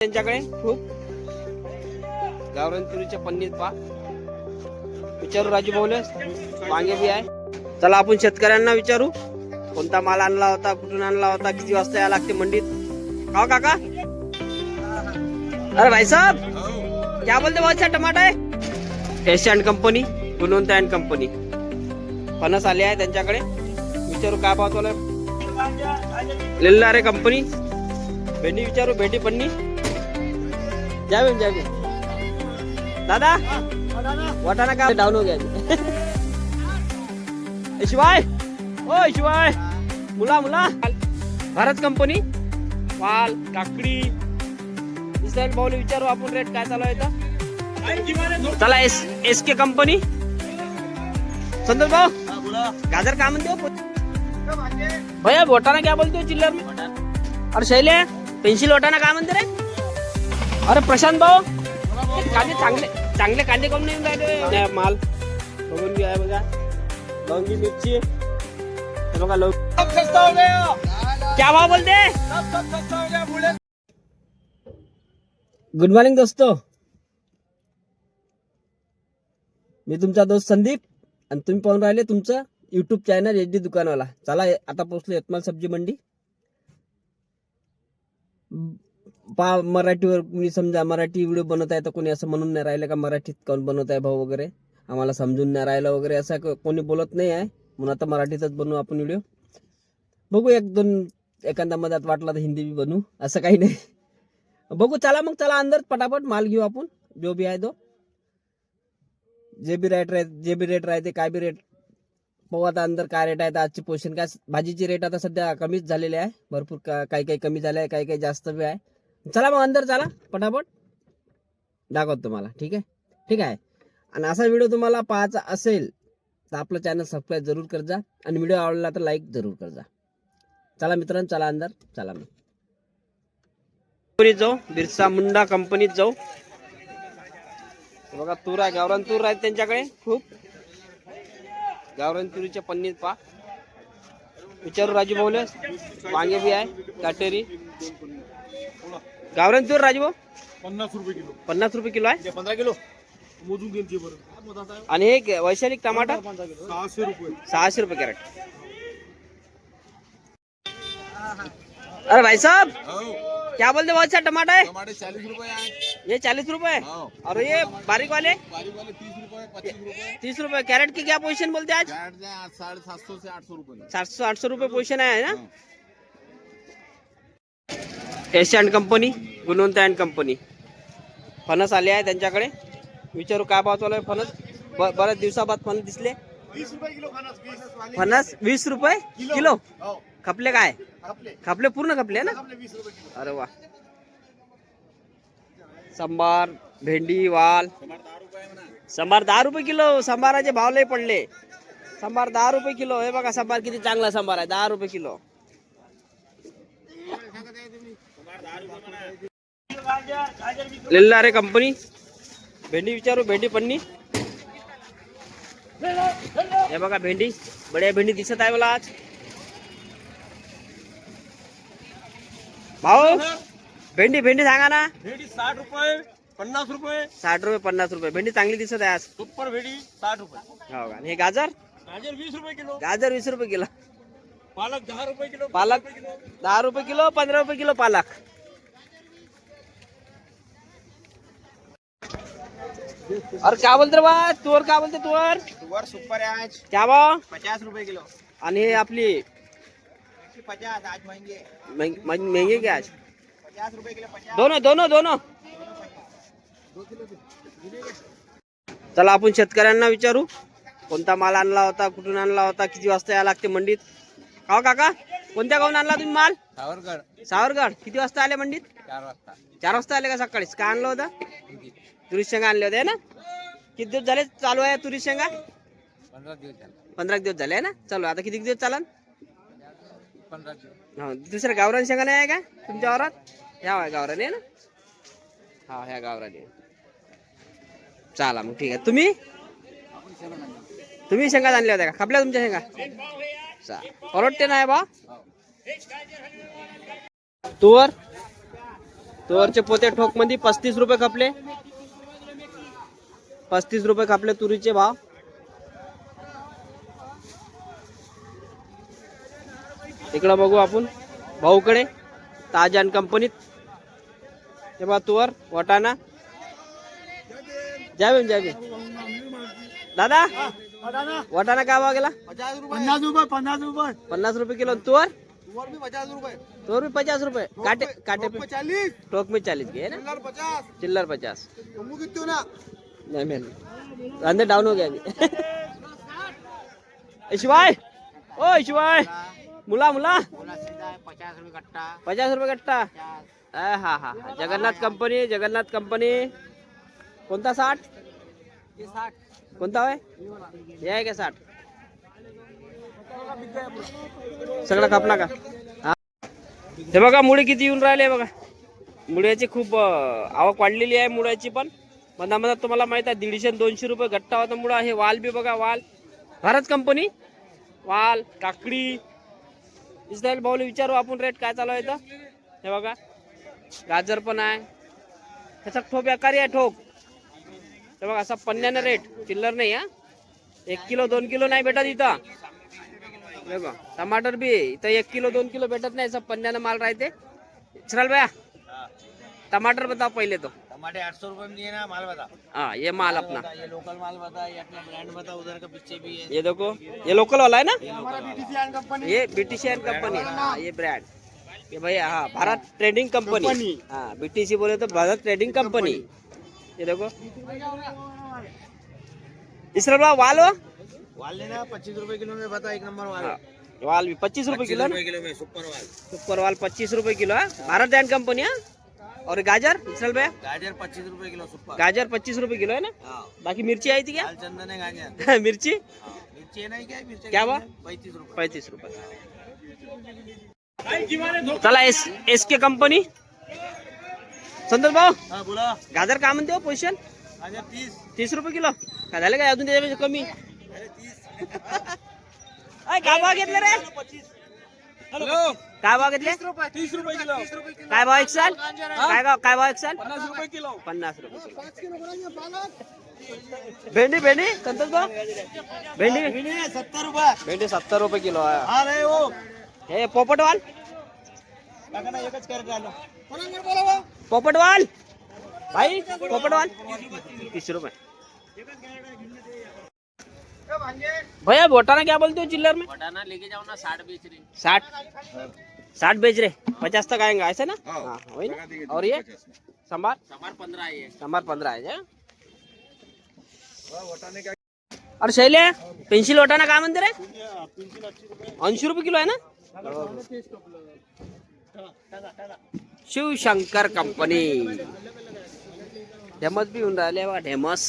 त्यांच्याकडे खूप गावरान तुरीच्या पन्नीत पा विचारू राजू भाऊले वांगे बी आहे. चला आपण शेतकऱ्यांना विचारू कोणता माल आणला होता, कुठून आणला होता, किती वाजता यायला लागते मंडीत. का काका? अरे भाई साहब क्या बोलते? बहुत अच्छा टमाटा है. Asian company, Gunwant and company फणस आले आहे त्यांच्याकडे. विचारू काय भाव चालू आहे. लिल्लारे कंपनी भेंडी विचारू. भेंडी पन्नी जावे जावे दादा वाटाणा का डाऊन हो गया. शिवाय ओ शिवाय मुला मुला भारत कंपनी वाल काकडी इसराईल भाऊला विचारू आपण रेट काय चालू आहे तर. चला एस के कंपनी संतोष भाऊ गाजर काय म्हणते भैया? वाटाणा क्या बोलते हो चिल्लर में? अरे शैले पेन्सिल वाटाणा काय म्हणते रे? अरे प्रशांत भाऊ कांदे चांगले चांगले कांदे कोण नाही राहिले माल बघून बी आहे बघा. लवंगी मिरची बघा. क्या भाव बोलते? गुड मॉर्निंग दोस्तो, मी तुमचा दोस्त संदीप आणि तुम्ही पाहून राहिले तुमचं युट्यूब चॅनल एच डी दुकानवाला. चला आता पोहोचलो यवतमाळ सब्जी मंडी. मराठीवर मी समजा मराठी व्हिडिओ बनवत आहे तर कोणी असं म्हणून नाही राहिलं का मराठीत कोण बनवत आहे भाऊ वगैरे, आम्हाला समजून नाही राहिलं वगैरे असं कोणी बोलत नाही आहे. म्हणून आता मराठीतच बनवू आपण व्हिडिओ. बघू एक दोन एखादा मधात वाटला तर हिंदी बी बनवू, असं काही नाही. बघू चला मग, चला अंदर पटापट माल घेऊ आपण जो भी आहे तो. जे बी रेट राहते काय बी रेट पाहू आता अंदर काय रेट आहे. आजची पोषण काय भाजीची रेट आता सध्या कमीच झालेली आहे भरपूर. काही काही कमी झाले आहे, काही काही जास्त बी आहे. चला मग अंदर चला पटापट दाखवतो तुम्हाला. ठीक आहे ठीक आहे. आणि असा व्हिडिओ तुम्हाला पाहायचा असेल तर आपलं चॅनल सबस्क्राईब जरूर कर जा आणि व्हिडिओ आवडला तर लाईक जरूर कर जा. चला मित्रांनो चला अंदर चला. मग कंपनीत जाऊ, बिरसा मुंडा कंपनीत जाऊ. बघा तूर आहे, गावरान तूर आहे त्यांच्याकडे खूप. गावरान तुरीच्या पन्नीत पा विचारू राजू भाऊले वांगे बी आहे काटेरी. गावरान तूर राजू भाऊ 50 रुपये किलो. 50 रुपये किलो आहे. 15 किलो मोजून घेऊन बरं. आणि हे वैशालिक टमाटा 600 रुपये. 600 रुपये कॅरेट. अरे भाई साहब क्या बोलते? बहुत अच्छा टमाटा है. टमाटे 40 रुपये आहे. ये 40 रुपए और ये बारीक वाले 30 रुपये 25 रुपये. 30 रुपए. कैरेट की क्या पोजीशन बोलते हैं आज? 750 से 800 रुपये. 700-800 रुपये पोजीशन आहे ना. Asian company, Gunwant and company फणस आले आहे त्यांच्याकडे. विचारू काय भाव चालू आहे फणस. बऱ्याच दिवसाबाद फणस दिसले. 20 रुपये किलो फणस 20 रुपये किलो. हो खपले काय? आपले खपले पूर्ण खपले ना. 20 रुपये किलो. अरे वा. संभार भेंडी वाल संभार 10 रुपये किलो. संभाराचे भाव लय पडले. संभार 10 रुपये किलो. हे बघा संभार किती चांगला संभार आहे. 10 रुपये किलो. लिल्लारे कंपनी भेंडी विचारू. भेंडी पन्नी हे बघा भेंडी बढिया भेंडी दिसत आहे मला आज. भाऊ भेंडी भेंडी सांगा ना. भेंडी 60 रुपये 50 रुपये. 60 रुपये 50 रुपये. भेंडी चांगली दिसत आहे आज. सुपर भेंडी 60 रुपये. हो का. हे गाजर गाजर 20 रुपये किलो. गाजर 20 रुपये किलो. पालक 10 रुपये किलो. पालक 10 रुपये किलो. 15 रुपये किलो पालक. और क्या बोलते रे बा तुअर? क्या बोलते तुअर? तुवर सुपर आहे आज क्या भाव? 50 रुपये किलो. आणि हे आपली 50 आज महंगे. महंगी क्या आज? 50 रुपये किलो. 50 दोनों दोनों दोनों. चला आपण शेतकऱ्यांना विचारू कोणता माल आणला होता, कुठून आणला होता, किती वाजता यायला लागते मंडीत. का काका कोणत्या गावून आणला तुम्ही माल? सावरगड. किती वाजता आले मंडीत? 4 वाजता. 4 वाजता आले का सकाळीच? काय आणलं होतं? तुरी शेंगा आणले होते ना. किती दिवस झाले चालू आहे तुरी शेंगा? 15 दिवस झाले. 15 दिवस झाले आहे ना. चालू आता किती दिवस चालन? 15 दिवस. हा दुसऱ्या गावरान शेंगा नाही आहे का तुमच्या वावरात? ह्या गावरान आहे ना. हा ह्या गावरान आहे. चला मग ठीक आहे. तुम्ही शेंगा आणल्या होत्या का? खपल्या तुमच्या शेंगा? परवडते नाही बा. तुवर तुवरचे पोते ठोक मध्ये 35 रुपये खपले. 35 रुपये खपले तुरीचे भाव. इकडं बघू आपण भाऊकडे ताजान कंपनीत. हे बघा तुवर वाटाणा. जावे जावे दादा वाटाणा काय भाव गेला? 50 रुपये 50 रुपये 50 रुपये किलो. तुवर तुवर भी 50 रुपये तुवर भी 50 रुपये. काटे काटे पे 40 ठोक में 40 गए ना. 50 चिल्लर 50. तुम कितने ना नहीं मैं अंदर डाउन हो गया अभी. शिवाय ओ शिवाय मुला मुला 50 रुपये कट्टा 50 रुपये कट्टा. हा हा हा. Jagannath company Jagannath company. कोणता 60? 60 कोणता आहे? हे आहे का 60? सगळा कापला का? हा. हे बघा मुळे किती येऊन राहिले बघा. मुळ्याची खूप आवक वाढलेली आहे मुळ्याची पण. मधामधात तुम्हाला माहित आहे 150 200 रुपये गट्टा होता मुळा. हे वाल बी बघा वाल भारत कंपनी. वाल काकडी इस्रायल भाऊला विचारू आपण रेट काय चालू आहे तर. हे बघा गाजर पण आहे. त्याचा ठोक व्याकारी आहे ठोक. हे बघा असा पन्न्यानं रेट चिल्लर नाही. हा 1 किलो 2 किलो नाही भेटत इथं. हे बघा टमाटर बी इथं 1 किलो 2 किलो भेटत नाही. असं पन्न्यानं माल राहते. चल भैया टमाटर बताओ पहले तो. टमाटे 800 रुपये में दिए ना माल बता. हाँ ये माल अपना. ये लोकल माल बता, ये अपना ब्रांड बता. उधर का पीछे भी है. ये देखो ये लोकल वाला है ना. हमारा बीटीसी कंपनी. ये बीटीसीएन कंपनी. हाँ ये ब्रांड. ये भैया हाँ भारत ट्रेडिंग कंपनी. हाँ बीटीसी बोले तो भारत ट्रेडिंग कंपनी. ये देखो इसरा वाल वाल लेना 25 रुपए किलो में बता. एक नंबर वाल. हाँ, वाल भी 25 रुपए किलो ना. किलो में सुपर वाल. सुपर वाल 25 रुपए किलो है. भारत ब्रांड कंपनी है. और गाजर इसराइल भैया गाजर 25 रुपए किलो सुपर. गाजर 25 रुपए किलो है ना. हाँ. बाकी मिर्ची आई थी क्या? लाल चंदन है गाजर. मिर्ची हाँ. मिर्ची है नहीं क्या? मिर्ची क्या हुआ? 35 रुपए. 35 रुपये. चला एस के कंपनी. संतोष भाऊ हाँ बोला. गाजर काय म्हणते हो पोझिशन? गाजर 30 रुपये किलो. काय झालं काय अजून त्याच्यापेक्षा कमी? अरे 30. काय भाव घेतले रे? हेलो. काय भाव घेतले? 30 रुपए किलो. काय भाव 1 साल? काय भाव 1 साल? 50 रुपए किलो. 50 रुपये किलो. भेंडी भेंडी संतोष भाऊ भेंडी 70 रुपये. भेंडी 70 रुपये किलो आहे. हाँ रे वो. हे पोपटवाल काका ना एकच करत राहिलो. पोपटवाल भाई पोपटवाल 30 रुपये. भैया बोटाना क्या बोलते हो चिल्लर में? बटाना लेके जाओ ना 60 बेच रही. 60 बेच रहे 50 तक आएंगे ऐसे ना. हाँ वही ना. और ये संभार सामान 15 है. संभार 15 है. और शैले पेन्सिल वाटाणा काय म्हणते रे? 80 रुपये किलो आहे ना. शिवशंकर कंपनी. ढेमस भी येऊन राहिले बघा. ढेमस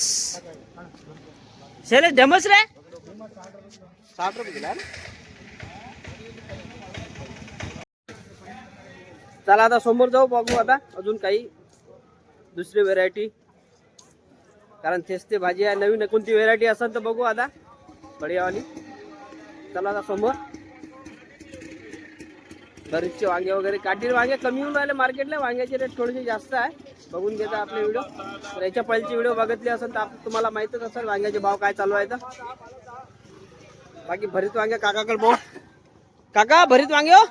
शैले ढेमस रे 60 रुपये किलो आहे ना. चला आता समोर जाऊ बघू आता अजून काही दुसरी व्हेरायटी. कारण तेच ते भाजी आहे. नवीन कोणती व्हेरायटी असेल तर बघू आता बढियावाली. चला आता समोर बरीचसे वांगे वगैरे. काटेरी वांगे कमी होऊन राहिले मार्केटला. वांग्याचे रेट थोडेसे जास्त आहे. बघून घेता आपले व्हिडिओ. तर याच्या पहिलीचे व्हिडिओ बघितले असेल तर तुम्हाला माहीतच असेल वांग्याचे भाव काय चालू आहे. तर बाकी भरीत वांगे काकाकडे भाऊ. काका भरीत वांगे हो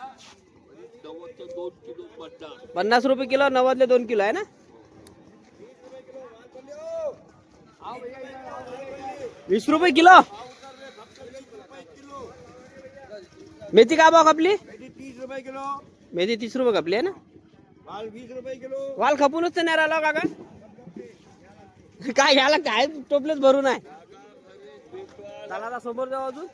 50 रुपये किलो. 90 2 किलो आहे ना. ₹20 रुपये किलो. मेथी काय भाव खपली? 30 रुपए किलो. मेथी 30 रुपये खपली आहे ना. वाल 20 रुपए किलो. वाल खपूनच तर नाही राहिला काका. काय घ्यायला काय टोपलेच भरून आहे. चला आता समोर जाऊ अजून.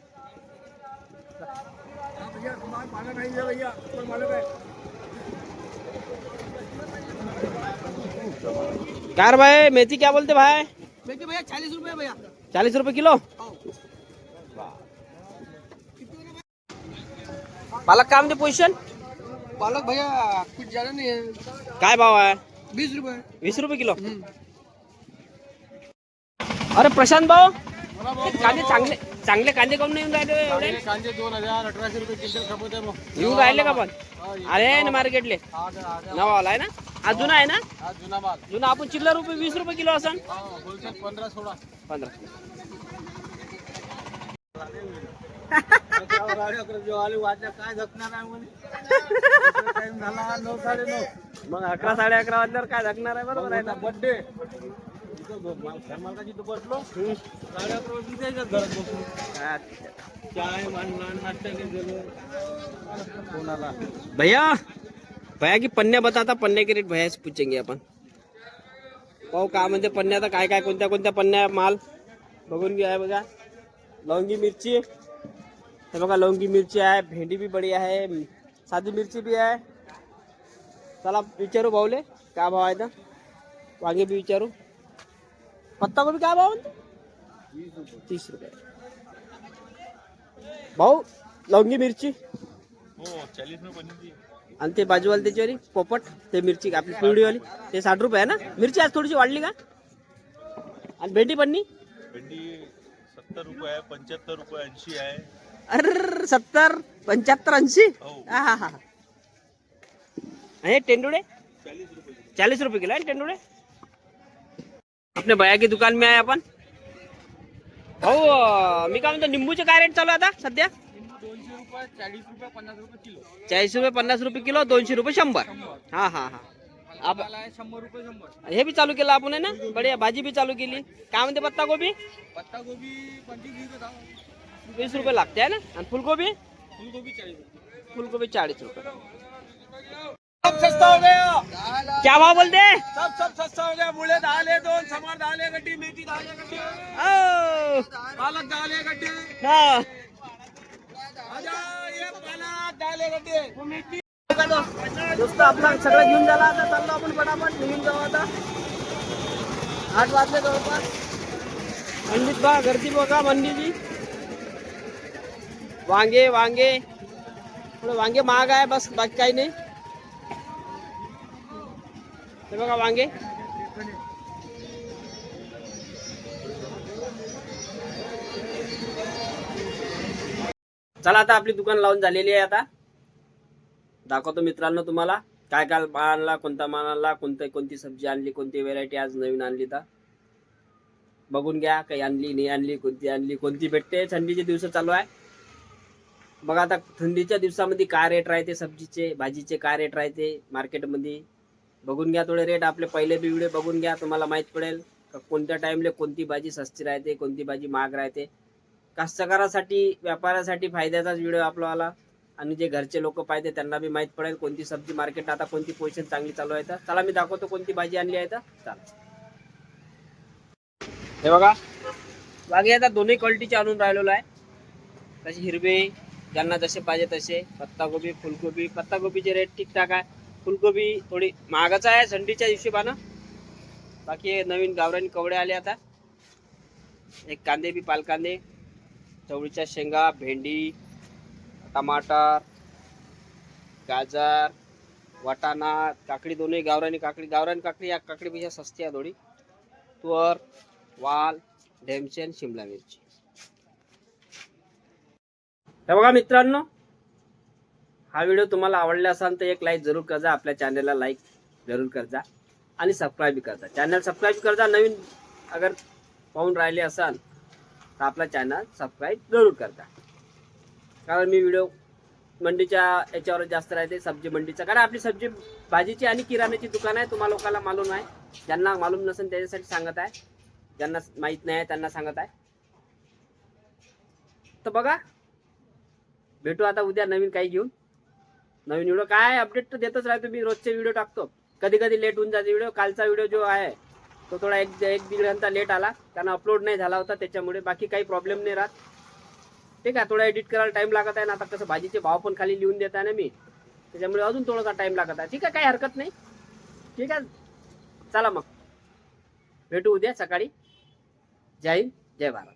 कार भाई मेथी क्या बोलते भाई? मेथी भैया 40 रुपए भैया. 40 रुपये किलो. पालक काय म्हणते पोझिशन? पालक भैया कुछ ज्यादा नहीं है. काय भाव आहे? 20 रुपए. 20 रुपये किलो. अरे प्रशांत भाऊ कांदे चांगले चांगले कांदे काऊन नाही येऊन राहिले एवढे कांदे 2000 1800 रुपये क्विंटल खपत आहे मग येऊन राहिले का पण अरे ना मार्केटले नवाला आहे ना हा जुना आहे ना हा जुना माल जुना आपण चिल्लर रुपये 20 रुपये किलो असन होलसेल 15 16 15 काय जगणार आहे म्हणे टाइम झाला 9 9:30 मग 11 11:30 वाजल्यावर काय लागणार आहे बरोबर आहे ना बर्थडे मालकाची तो बसलो 11:30 वाजता जायचं घरात बसलो चाय मांडला नाश्ता केलं कोणाला भैया भैया की पन्न्या बताता पन्न्या के रेट भैया से पूछेंगे आपण पाहू का म्हणजे पन्न्या आता काय काय कोणत्या कोणत्या पन्न्या माल बघून घ्या बघा लवंगी मिरची हे बघा लवंगी मिरची आहे भेंडी भी बढिया आहे साधी मिरची भी आहे चला विचारू भाऊले काय भाव आहे तर वांगे बी विचारू पत्ता गोबी काय भाव म्हणतो 30 रुपये भाऊ लवंगी मिरची हो 40 में बनी थी आणि ते बाजूवाली त्याच्यावाली पोपट ते मिरची आपली पिवळीवाली ते 60 रुपये आहे ना मिरची आज थोडीशी वाढली का आणि भेंडी पन्नी भेंडी 70 रुपये आहे 75 रुपये 80 आहे अरे 70 75 80 हो. हा हा हा हे टेंडुडे 40 रुपये 40 रुपये किलो है टेंडुडे अपने भैया की दुकान में आए अपन भाऊ मी काय म्हणतो निंबूचे काय रेट चालू आहे आता सध्या 200 रुपये 40 रुपये 50 रुपये किलो 40 रुपये 50 रुपये किलो 200 रुपये 100 हा हा हा आप 100 रुपये 100 हे बी चालू केलं आपण आहे ना बढिया भाजी बी चालू केली काय म्हणते पत्ता गोबी पत्ता गोभी 25 रुपये 20 रुपये लागते है ना आणि फुलगोबी फूलगोभी 40 रुपये फुलगोबी 40 रुपये सब सस्ता हो गया क्या भाव बोलते सब सस्ता हो गया मूले दाले 2 समार दाले गड्डी मेथी दाले गड्डी ओ पालक दाले गड्डी हा आजा ये पालक दाले गड्डी दोस्त आपला सगळं घेऊन झाला आता चाललो आपण फटाफट निघून जाऊ आता 8 वाजले जवळपास मंडीत बघा गर्दी बघा मंडीची वांगे वांगे थोडे वांगे महाग आहे बस बाकी काही नाही हे बघा वांगे चला आता आपली दुकान लावून झालेली आहे आता दाखवतो मित्रांनो तुम्हाला काय काय माल आणला कोणता माल आणला कोणती सब्जी आणली कोणती व्हेरायटी आज नवीन आणली तर बघून घ्या काही आणली नाही आणली कोणती भेटते थंडीचे दिवस चालू आहे बघा आता थंडीच्या दिवसामध्ये काय रेट राहते सब्जीचे भाजीचे काय रेट राहते मार्केटमध्ये बघून घ्या थोडे रेट आपले पहिले बी व्हिडिओ बघून घ्या तुम्हाला माहित पडेल कोणत्या टाइमला कोणती भाजी सस्ती राहते कोणती भाजी महाग राहते कास्तकारासाठी व्यापाऱ्यासाठी फायद्याचाच व्हिडिओ आपला आला आणि जे घरचे लोक पाहिजे त्यांना बी माहित पडेल कोणती सब्जी मार्केट आता कोणती पोझिशन चांगली चालू आहे तर चला मी दाखवतो कोणती भाजी आणली आहे तर चला हे बघा वांगे आता दोन्ही क्वालिटीचे आणून राहिलेलो आहे तसे हिरवे ज्यांना जसे पाहिजे तसे पत्तागोबी फुलगोबी पत्तागोबीचे रेट ठीकठाक आहे फुलगोबी थोडी महागच आहे थंडीच्या हिशोबानं बाकी हे नवीन गावरानी कवडे आले आता एक कांदे बी पालकांदे चवळीच्या शेंगा भेंडी टमाटर गाजर वाटाणा काकडी दोन्ही गावरानी काकडी या काकडीपेक्षा सस्ती आहे थोडी तुवर वाल ढेमशेन शिमला मिरची हे बघा मित्रांनो हा व्हिडिओ तुम्हाला आवडला असाल तर एक लाईक जरूर करजा आपल्या चॅनलला लाईक जरूर करजा आणि सबस्क्राईब करजा चॅनल सबस्क्राईब करजा नवीन अगर पाहून राहिले असाल तर आपला चॅनल सबस्क्राईब जरूर करजा कारण मी व्हिडिओ मंडीच्या याच्यावर जास्त राहते सब्जी मंडीचा कारण आपली सब्जी भाजीची आणि किराण्याची दुकान आहे तुम्हाला लोकांना मालूम आहे ज्यांना मालूम नसेल त्याच्यासाठी सांगत आहे ज्यांना माहीत नाही आहे त्यांना सांगत आहे तर बघा भेटू आता उद्या नवीन काही घेऊन नवीन व्हिडिओ काय अपडेट तर देतच राहतो मी रोजचे व्हिडिओ टाकतो कधी कधी लेट होऊन जाते व्हिडिओ कालचा व्हिडिओ जो आहे तो थोडा एक दीड घंटा लेट आला कारण अपलोड नाही झाला होता त्याच्यामुळे बाकी काही प्रॉब्लेम नाही राहत ठीक आहे थोडा एडिट करायला टाइम लागत आहे ना आता कसं भाजीचे भाव पण खाली लिहून देत आहे ना मी त्याच्यामुळे अजून थोडासा टाइम लागत आहे ठीक आहे काही हरकत नाही ठीक आहे चला मग भेटू उद्या सकाळी जय हिंद जय भारत